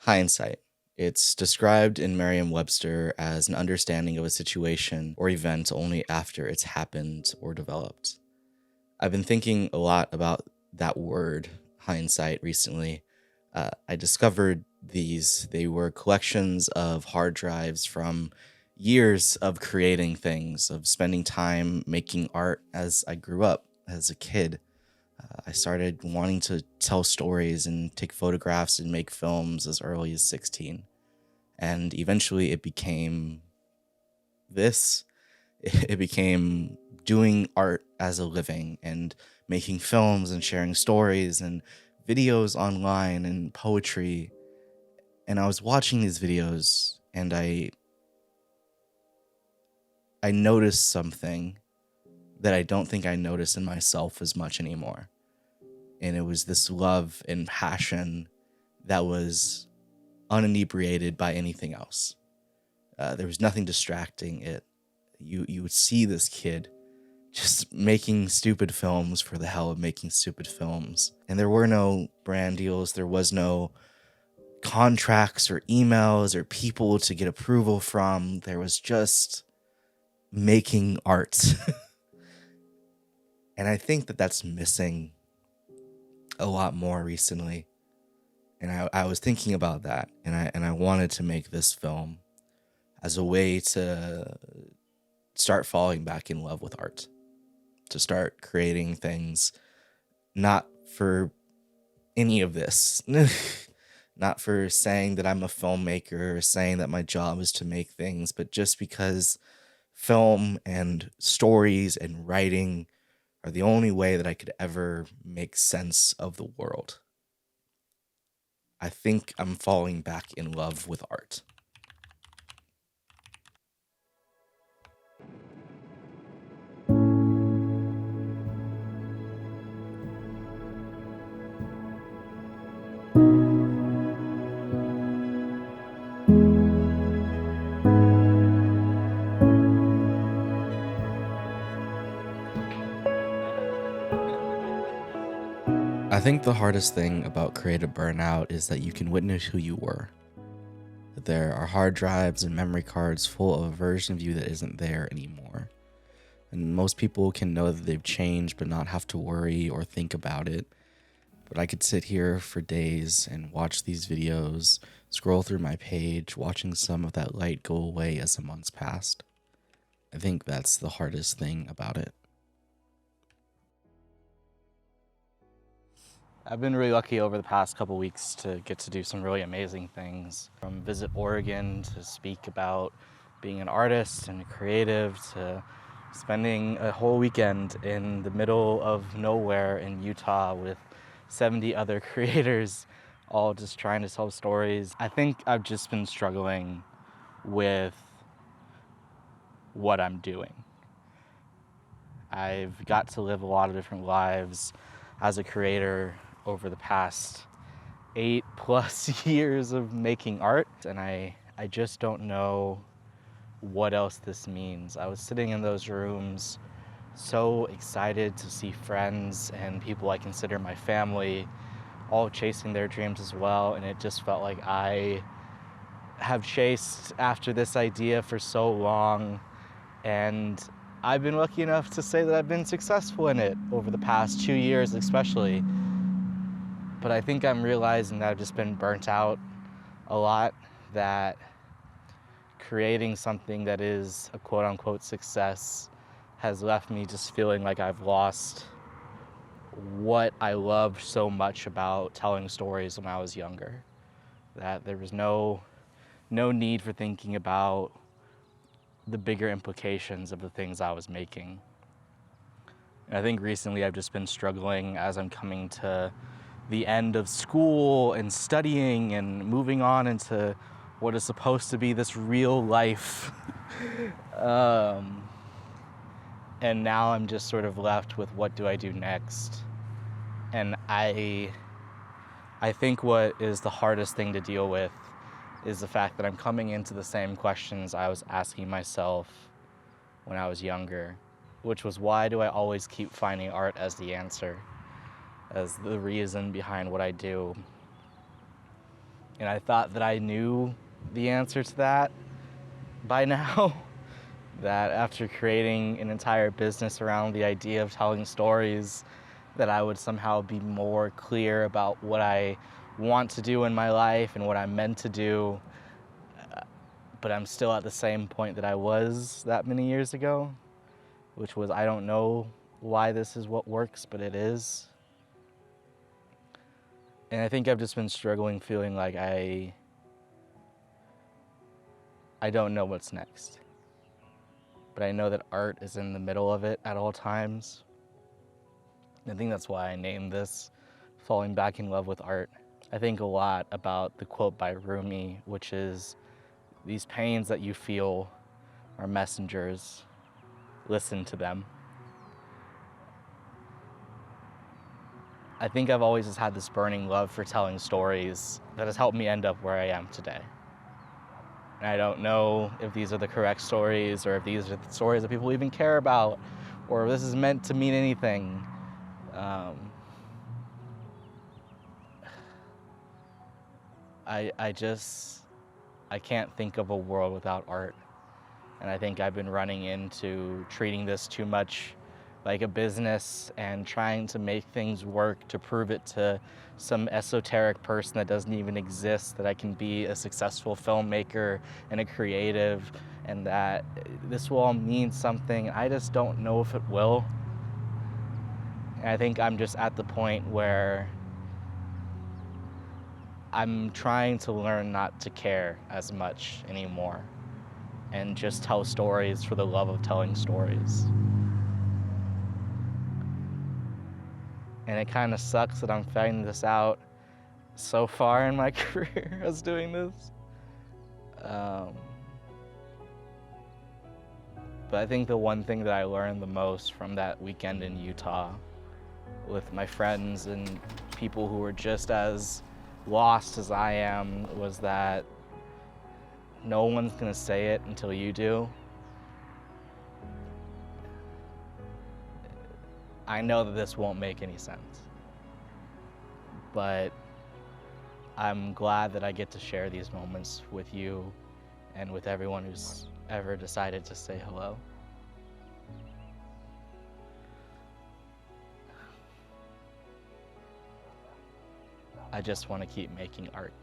Hindsight. It's described in Merriam-Webster as an understanding of a situation or event only after it's happened or developed. I've been thinking a lot about that word, hindsight, recently. I discovered these. They were collections of hard drives from years of creating things, of spending time making art as I grew up as a kid. I started wanting to tell stories and take photographs and make films as early as 16. And eventually it became this. It became doing art as a living and making films and sharing stories and videos online and poetry. And I was watching these videos and I noticed something that I don't think I notice in myself as much anymore. And it was this love and passion that was uninebriated by anything else. There was nothing distracting it. You would see this kid just making stupid films for the hell of making stupid films. And there were no brand deals, there was no contracts or emails or people to get approval from. There was just making art. And I think that that's missing a lot more recently. And I was thinking about that, and I wanted to make this film as a way to start falling back in love with art, to start creating things not for any of this, not for saying that I'm a filmmaker or saying that my job is to make things, but just because film and stories and writing are the only way that I could ever make sense of the world. I think I'm falling back in love with art. I think the hardest thing about creative burnout is that you can witness who you were. That there are hard drives and memory cards full of a version of you that isn't there anymore. And most people can know that they've changed but not have to worry or think about it. But I could sit here for days and watch these videos, scroll through my page, watching some of that light go away as the months passed. I think that's the hardest thing about it. I've been really lucky over the past couple weeks to get to do some really amazing things. From visit Oregon to speak about being an artist and a creative to spending a whole weekend in the middle of nowhere in Utah with 70 other creators, all just trying to tell stories. I think I've just been struggling with what I'm doing. I've got to live a lot of different lives as a creator over the past 8+ years of making art, and I just don't know what else this means. I was sitting in those rooms so excited to see friends and people I consider my family all chasing their dreams as well, and it just felt like I have chased after this idea for so long, and I've been lucky enough to say that I've been successful in it over the past 2 years especially. But I think I'm realizing that I've just been burnt out a lot, that creating something that is a quote-unquote success has left me just feeling like I've lost what I loved so much about telling stories when I was younger. That there was no need for thinking about the bigger implications of the things I was making. And I think recently I've just been struggling as I'm coming to the end of school and studying and moving on into what is supposed to be this real life. And now I'm just sort of left with what do I do next? And I think what is the hardest thing to deal with is the fact that I'm coming into the same questions I was asking myself when I was younger, which was, why do I always keep finding art as the answer, as the reason behind what I do? And I thought that I knew the answer to that by now. That after creating an entire business around the idea of telling stories, that I would somehow be more clear about what I want to do in my life and what I'm meant to do. But I'm still at the same point that I was that many years ago, which was, I don't know why this is what works, but it is. And I think I've just been struggling, feeling like I don't know what's next. But I know that art is in the middle of it at all times. I think that's why I named this Falling Back in Love with Art. I think a lot about the quote by Rumi, which is, these pains that you feel are messengers. Listen to them. I think I've always just had this burning love for telling stories that has helped me end up where I am today. And I don't know if these are the correct stories, or if these are the stories that people even care about, or if this is meant to mean anything. I can't think of a world without art. And I think I've been running into treating this too much like a business and trying to make things work to prove it to some esoteric person that doesn't even exist, that I can be a successful filmmaker and a creative, and that this will all mean something. I just don't know if it will. And I think I'm just at the point where I'm trying to learn not to care as much anymore and just tell stories for the love of telling stories. And it kind of sucks that I'm finding this out so far in my career as doing this. But I think the one thing that I learned the most from that weekend in Utah with my friends and people who were just as lost as I am was that no one's gonna say it until you do. I know that this won't make any sense, but I'm glad that I get to share these moments with you and with everyone who's ever decided to say hello. I just want to keep making art.